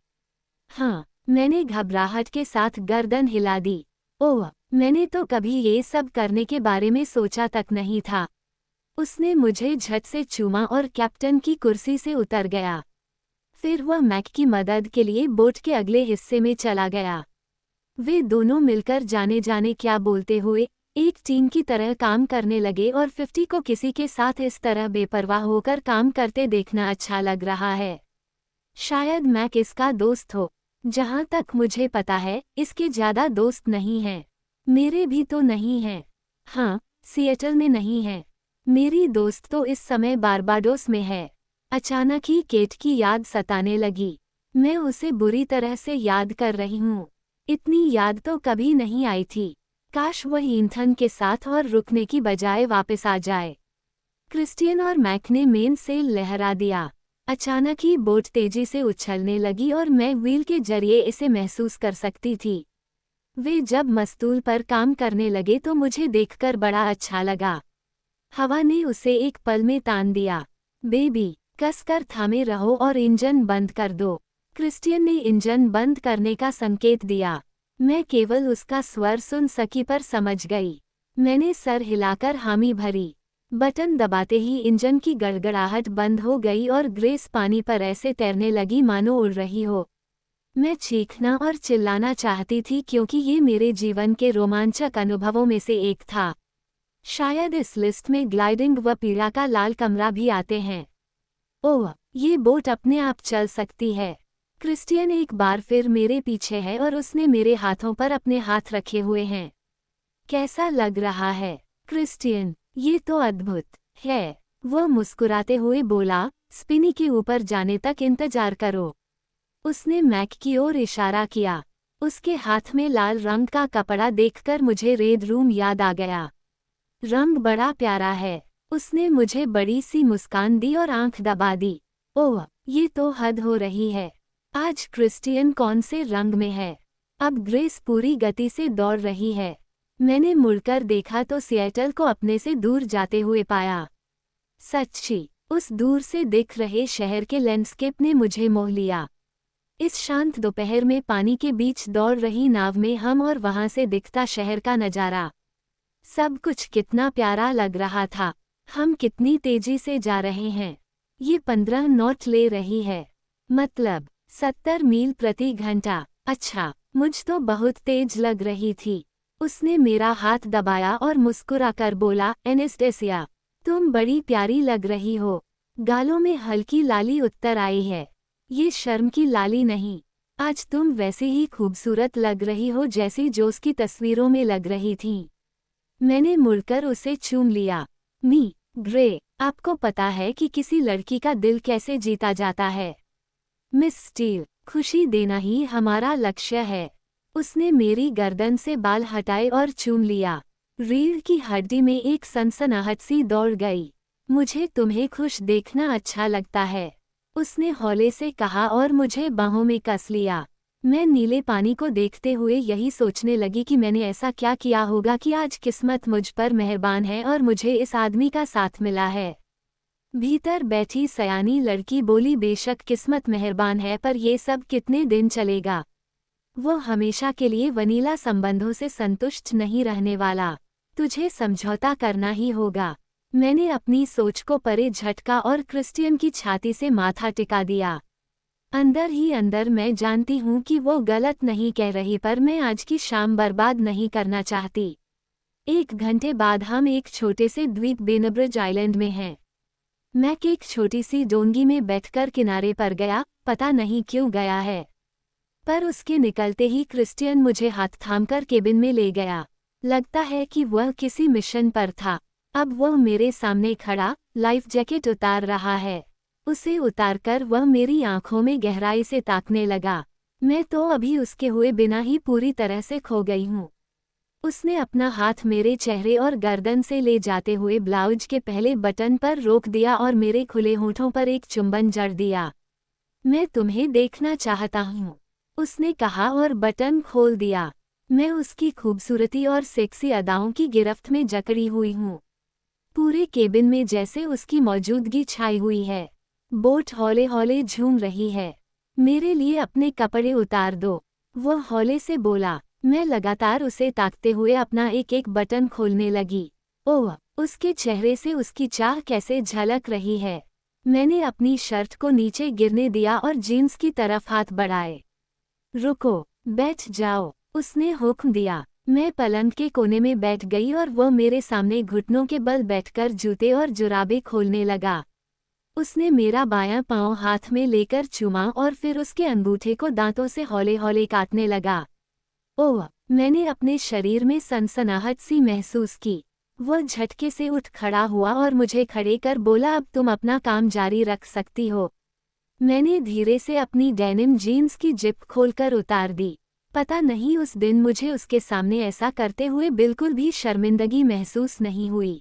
हाँ, मैंने घबराहट के साथ गर्दन हिला दी। ओह, मैंने तो कभी ये सब करने के बारे में सोचा तक नहीं था। उसने मुझे झट से चूमा और कैप्टन की कुर्सी से उतर गया। फिर वह मैक की मदद के लिए बोट के अगले हिस्से में चला गया। वे दोनों मिलकर जाने जाने क्या बोलते हुए एक टीम की तरह काम करने लगे और 50 को किसी के साथ इस तरह बेपरवाह होकर काम करते देखना अच्छा लग रहा है। शायद मैक इसका दोस्त हो। जहां तक मुझे पता है, इसके ज्यादा दोस्त नहीं हैं। मेरे भी तो नहीं हैं। हाँ, सिएटल में नहीं है। मेरी दोस्त तो इस समय बारबाडोस में है। अचानक ही केट की याद सताने लगी। मैं उसे बुरी तरह से याद कर रही हूँ। इतनी याद तो कभी नहीं आई थी। काश वह ईंधन के साथ और रुकने की बजाय वापस आ जाए। क्रिस्टियन और मैक ने मेन सेल लहरा दिया। अचानक ही बोट तेजी से उछलने लगी और मैं व्हील के जरिए इसे महसूस कर सकती थी। वे जब मस्तूल पर काम करने लगे तो मुझे देखकर बड़ा अच्छा लगा। हवा ने उसे एक पल में तान दिया। बेबी, कसकर थामे रहो और इंजन बंद कर दो। क्रिस्टियन ने इंजन बंद करने का संकेत दिया। मैं केवल उसका स्वर सुन सकी पर समझ गई। मैंने सर हिलाकर हामी भरी। बटन दबाते ही इंजन की गड़गड़ाहट बंद हो गई और ग्रेस पानी पर ऐसे तैरने लगी मानो उड़ रही हो। मैं चीखना और चिल्लाना चाहती थी क्योंकि ये मेरे जीवन के रोमांचक अनुभवों में से एक था। शायद इस लिस्ट में ग्लाइडिंग व पीड़ा का लाल कमरा भी आते हैं। ओह, ये बोट अपने आप चल सकती है। क्रिस्टियन एक बार फिर मेरे पीछे है और उसने मेरे हाथों पर अपने हाथ रखे हुए हैं। कैसा लग रहा है क्रिस्टियन? ये तो अद्भुत है, वह मुस्कुराते हुए बोला। स्पिनी के ऊपर जाने तक इंतजार करो। उसने मैक की ओर इशारा किया। उसके हाथ में लाल रंग का कपड़ा देखकर मुझे रेड रूम याद आ गया। रंग बड़ा प्यारा है। उसने मुझे बड़ी सी मुस्कान दी और आंख दबा दी। ओह, ये तो हद हो रही है। आज क्रिस्टियन कौन से रंग में है? अब ग्रेस पूरी गति से दौड़ रही है। मैंने मुड़कर देखा तो सिएटल को अपने से दूर जाते हुए पाया। सच्ची, उस दूर से दिख रहे शहर के लैंडस्केप ने मुझे मोह लिया। इस शांत दोपहर में पानी के बीच दौड़ रही नाव में हम और वहां से दिखता शहर का नजारा, सब कुछ कितना प्यारा लग रहा था। हम कितनी तेजी से जा रहे हैं। ये 15 नॉट ले रही है, मतलब 70 मील प्रति घंटा। अच्छा, मुझ तो बहुत तेज लग रही थी। उसने मेरा हाथ दबाया और मुस्कुराकर बोला, एनेस्टेसिया, तुम बड़ी प्यारी लग रही हो। गालों में हल्की लाली उत्तर आई है। ये शर्म की लाली नहीं। आज तुम वैसे ही खूबसूरत लग रही हो जैसी जोस की तस्वीरों में लग रही थी। मैंने मुड़कर उसे चूम लिया। मी ग्रे, आपको पता है कि किसी लड़की का दिल कैसे जीता जाता है? मिस स्टील, खुशी देना ही हमारा लक्ष्य है। उसने मेरी गर्दन से बाल हटाए और चूम लिया। रीढ़ की हड्डी में एक सनसनाहट सी दौड़ गई। मुझे तुम्हें खुश देखना अच्छा लगता है, उसने हौले से कहा और मुझे बाहों में कस लिया। मैं नीले पानी को देखते हुए यही सोचने लगी कि मैंने ऐसा क्या किया होगा कि आज किस्मत मुझ पर मेहरबान है और मुझे इस आदमी का साथ मिला है। भीतर बैठी सयानी लड़की बोली, बेशक किस्मत मेहरबान है, पर ये सब कितने दिन चलेगा? वो हमेशा के लिए वनीला संबंधों से संतुष्ट नहीं रहने वाला। तुझे समझौता करना ही होगा। मैंने अपनी सोच को परे झटका और क्रिस्टियन की छाती से माथा टिका दिया। अंदर ही अंदर मैं जानती हूँ कि वो गलत नहीं कह रही, पर मैं आज की शाम बर्बाद नहीं करना चाहती। 1 घंटे बाद हम एक छोटे से द्वीप बेनब्रिज आइलैंड में हैं। मैक एक छोटी सी डोंगी में बैठकर किनारे पर गया, पता नहीं क्यों गया है, पर उसके निकलते ही क्रिस्टियन मुझे हाथ थामकर केबिन में ले गया। लगता है कि वह किसी मिशन पर था। अब वह मेरे सामने खड़ा लाइफ जैकेट उतार रहा है। उसे उतारकर वह मेरी आंखों में गहराई से ताकने लगा। मैं तो अभी उसके हुए बिना ही पूरी तरह से खो गई हूँ। उसने अपना हाथ मेरे चेहरे और गर्दन से ले जाते हुए ब्लाउज के पहले बटन पर रोक दिया और मेरे खुले होठों पर एक चुंबन जड़ दिया। मैं तुम्हें देखना चाहता हूँ, उसने कहा और बटन खोल दिया। मैं उसकी खूबसूरती और सेक्सी अदाओं की गिरफ्त में जकड़ी हुई हूँ। पूरे केबिन में जैसे उसकी मौजूदगी छाई हुई है। बोट हौले हौले झूम रही है। मेरे लिए अपने कपड़े उतार दो, वह हौले से बोला। मैं लगातार उसे ताकते हुए अपना एक एक बटन खोलने लगी। ओह, उसके चेहरे से उसकी चाह कैसे झलक रही है। मैंने अपनी शर्ट को नीचे गिरने दिया और जीन्स की तरफ हाथ बढ़ाए। रुको, बैठ जाओ, उसने हुक्म दिया। मैं पलंग के कोने में बैठ गई और वह मेरे सामने घुटनों के बल बैठकर जूते और जुराबे खोलने लगा। उसने मेरा बायां पांव हाथ में लेकर चूमा और फिर उसके अंगूठे को दांतों से हौले हौले काटने लगा। ओह, मैंने अपने शरीर में सनसनाहट सी महसूस की। वह झटके से उठ खड़ा हुआ और मुझे खड़े कर बोला, अब तुम अपना काम जारी रख सकती हो। मैंने धीरे से अपनी डेनिम जीन्स की जिप खोलकर उतार दी। पता नहीं उस दिन मुझे उसके सामने ऐसा करते हुए बिल्कुल भी शर्मिंदगी महसूस नहीं हुई।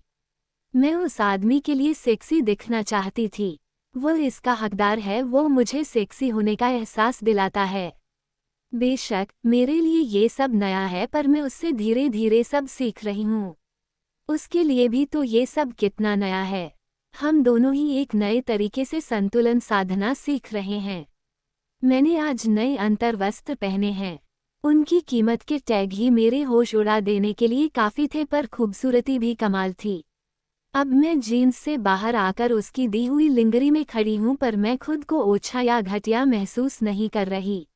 मैं उस आदमी के लिए सेक्सी दिखना चाहती थी। वह इसका हकदार है, वो मुझे सेक्सी होने का एहसास दिलाता है। बेशक मेरे लिए ये सब नया है, पर मैं उससे धीरे धीरे सब सीख रही हूँ। उसके लिए भी तो ये सब कितना नया है। हम दोनों ही एक नए तरीके से संतुलन साधना सीख रहे हैं। मैंने आज नए अंतर्वस्त्र पहने हैं। उनकी कीमत के टैग ही मेरे होश उड़ा देने के लिए काफ़ी थे, पर खूबसूरती भी कमाल थी। अब मैं जीन्स से बाहर आकर उसकी दी हुई लिंगरी में खड़ी हूँ, पर मैं खुद को ओछा या घटिया महसूस नहीं कर रही।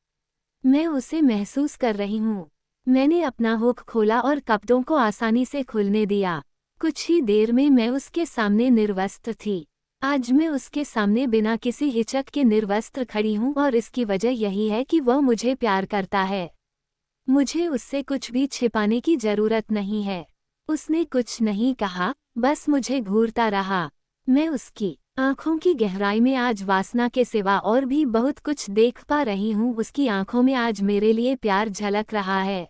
मैं उसे महसूस कर रही हूँ। मैंने अपना हुक खोला और कपड़ों को आसानी से खुलने दिया। कुछ ही देर में मैं उसके सामने निर्वस्त्र थी। आज मैं उसके सामने बिना किसी हिचक के निर्वस्त्र खड़ी हूँ और इसकी वजह यही है कि वह मुझे प्यार करता है। मुझे उससे कुछ भी छिपाने की जरूरत नहीं है। उसने कुछ नहीं कहा, बस मुझे घूरता रहा। मैं उसकी आंखों की गहराई में आज वासना के सिवा और भी बहुत कुछ देख पा रही हूँ। उसकी आंखों में आज मेरे लिए प्यार झलक रहा है।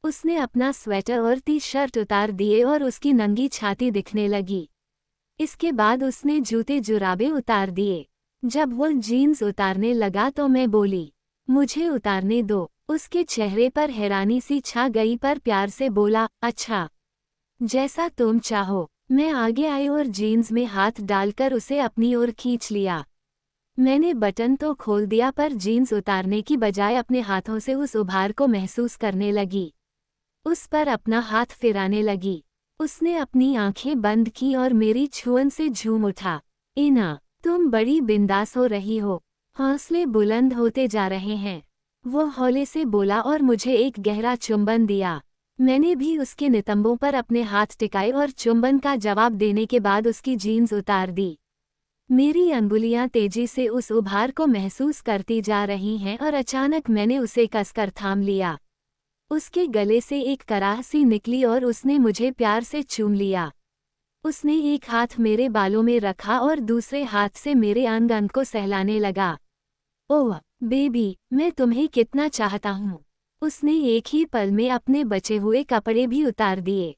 उसने अपना स्वेटर और टी शर्ट उतार दिए और उसकी नंगी छाती दिखने लगी। इसके बाद उसने जूते जुराबे उतार दिए। जब वह जीन्स उतारने लगा तो मैं बोली, मुझे उतारने दो। उसके चेहरे पर हैरानी सी छा गई पर प्यार से बोला, अच्छा, जैसा तुम चाहो। मैं आगे आई और जीन्स में हाथ डालकर उसे अपनी ओर खींच लिया। मैंने बटन तो खोल दिया पर जीन्स उतारने की बजाय अपने हाथों से उस उभार को महसूस करने लगी। उस पर अपना हाथ फिराने लगी। उसने अपनी आंखें बंद की और मेरी छुअन से झूम उठा। इना, तुम बड़ी बिंदास हो रही हो। हौसले बुलंद होते जा रहे हैं। वो हौले से बोला और मुझे एक गहरा चुंबन दिया। मैंने भी उसके नितंबों पर अपने हाथ टिकाए और चुंबन का जवाब देने के बाद उसकी जीन्स उतार दी। मेरी अंगुलियां तेजी से उस उभार को महसूस करती जा रही हैं और अचानक मैंने उसे कसकर थाम लिया। उसके गले से एक कराह सी निकली और उसने मुझे प्यार से चूम लिया। उसने एक हाथ मेरे बालों में रखा और दूसरे हाथ से मेरे अंग अंग को सहलाने लगा। ओह बेबी, मैं तुम्हें कितना चाहता हूँ। उसने एक ही पल में अपने बचे हुए कपड़े भी उतार दिए।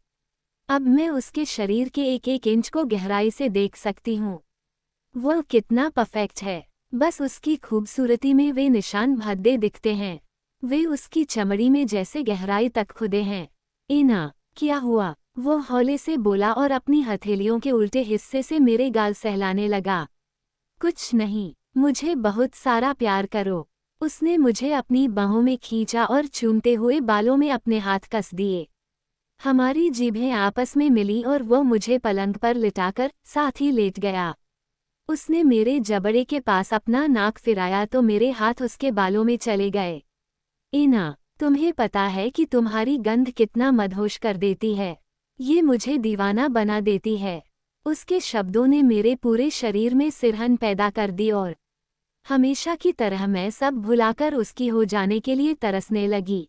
अब मैं उसके शरीर के एक एक इंच को गहराई से देख सकती हूँ। वह कितना परफेक्ट है। बस उसकी खूबसूरती में वे निशान भद्दे दिखते हैं। वे उसकी चमड़ी में जैसे गहराई तक खुदे हैं। इना, क्या हुआ? वो हौले से बोला और अपनी हथेलियों के उल्टे हिस्से से मेरे गाल सहलाने लगा। कुछ नहीं, मुझे बहुत सारा प्यार करो। उसने मुझे अपनी बाहों में खींचा और चूमते हुए बालों में अपने हाथ कस दिए। हमारी जीभें आपस में मिली और वो मुझे पलंग पर लिटाकर साथ ही लेट गया। उसने मेरे जबड़े के पास अपना नाक फिराया तो मेरे हाथ उसके बालों में चले गए। इना, तुम्हें पता है कि तुम्हारी गंध कितना मदहोश कर देती है। ये मुझे दीवाना बना देती है। उसके शब्दों ने मेरे पूरे शरीर में सिरहन पैदा कर दी और हमेशा की तरह मैं सब भुलाकर उसकी हो जाने के लिए तरसने लगी।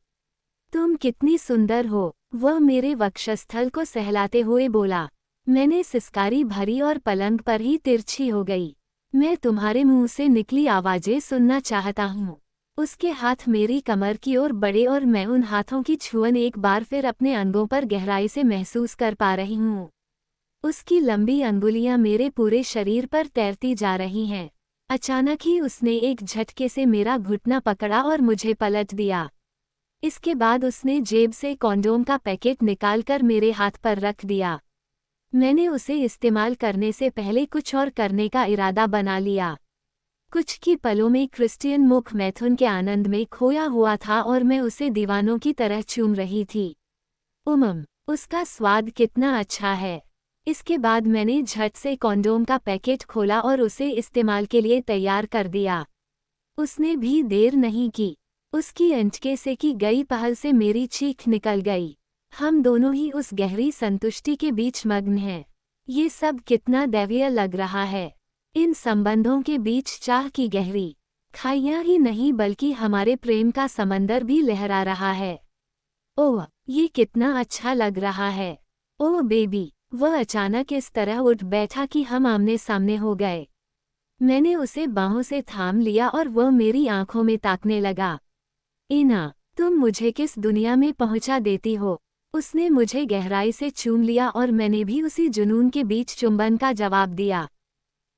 तुम कितनी सुंदर हो, वह मेरे वक्षस्थल को सहलाते हुए बोला। मैंने सिसकारी भरी और पलंग पर ही तिरछी हो गई। मैं तुम्हारे मुंह से निकली आवाजें सुनना चाहता हूँ। उसके हाथ मेरी कमर की ओर बढ़े और मैं उन हाथों की छुअन एक बार फिर अपने अंगों पर गहराई से महसूस कर पा रही हूँ। उसकी लंबी अंगुलियां मेरे पूरे शरीर पर तैरती जा रही हैं। अचानक ही उसने एक झटके से मेरा घुटना पकड़ा और मुझे पलट दिया। इसके बाद उसने जेब से कॉन्डोम का पैकेट निकालकर मेरे हाथ पर रख दिया। मैंने उसे इस्तेमाल करने से पहले कुछ और करने का इरादा बना लिया। कुछ की पलों में क्रिस्टियन मुख मैथुन के आनंद में खोया हुआ था और मैं उसे दीवानों की तरह चूम रही थी। उसका स्वाद कितना अच्छा है। इसके बाद मैंने झट से कॉन्डोम का पैकेट खोला और उसे इस्तेमाल के लिए तैयार कर दिया। उसने भी देर नहीं की। उसकी अंचके से की गई पहल से मेरी चीख निकल गई। हम दोनों ही उस गहरी संतुष्टि के बीच मग्न हैं। ये सब कितना दैवीय लग रहा है। इन संबंधों के बीच चाह की गहरी खाइयां ही नहीं बल्कि हमारे प्रेम का समंदर भी लहरा रहा है। ओह, ये कितना अच्छा लग रहा है। ओह बेबी, वह अचानक इस तरह उठ बैठा कि हम आमने सामने हो गए। मैंने उसे बाहों से थाम लिया और वह मेरी आंखों में ताकने लगा। इना, तुम मुझे किस दुनिया में पहुंचा देती हो। उसने मुझे गहराई से चूम लिया और मैंने भी उसी जुनून के बीच चुंबन का जवाब दिया।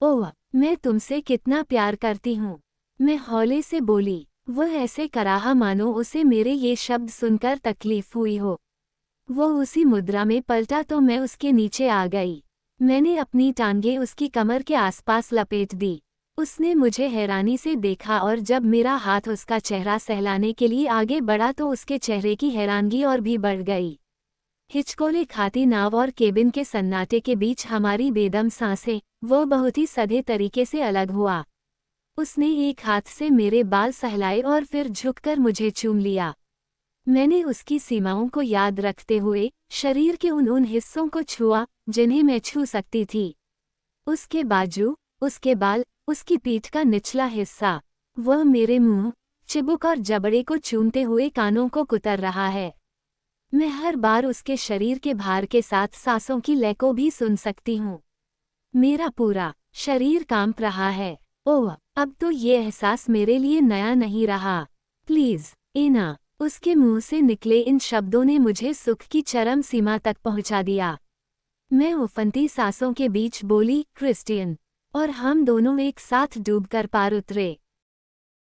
ओह, मैं तुमसे कितना प्यार करती हूँ, मैं हौले से बोली। वह ऐसे कराहा मानो उसे मेरे ये शब्द सुनकर तकलीफ हुई हो। वो उसी मुद्रा में पलटा तो मैं उसके नीचे आ गई। मैंने अपनी टांगें उसकी कमर के आसपास लपेट दी। उसने मुझे हैरानी से देखा और जब मेरा हाथ उसका चेहरा सहलाने के लिए आगे बढ़ा तो उसके चेहरे की हैरानगी और भी बढ़ गई। हिचकोले खाती नाव और केबिन के सन्नाटे के बीच हमारी बेदम सांसें, वो बहुत ही सधे तरीके से अलग हुआ। उसने एक हाथ से मेरे बाल सहलाए और फिर झुककर मुझे चूम लिया। मैंने उसकी सीमाओं को याद रखते हुए शरीर के उन हिस्सों को छुआ जिन्हें मैं छू सकती थी। उसके बाजू, उसके बाल, उसकी पीठ का निचला हिस्सा। वह मेरे मुंह, चिबुक और जबड़े को चूमते हुए कानों को कुतर रहा है। मैं हर बार उसके शरीर के भार के साथ सांसों की लय को भी सुन सकती हूँ। मेरा पूरा शरीर कांप रहा है। ओह, अब तो ये एहसास मेरे लिए नया नहीं रहा। प्लीज, एना। उसके मुंह से निकले इन शब्दों ने मुझे सुख की चरम सीमा तक पहुंचा दिया। मैं उफनती सांसों के बीच बोली, क्रिस्टियन। और हम दोनों एक साथ डूबकर पार उतरे।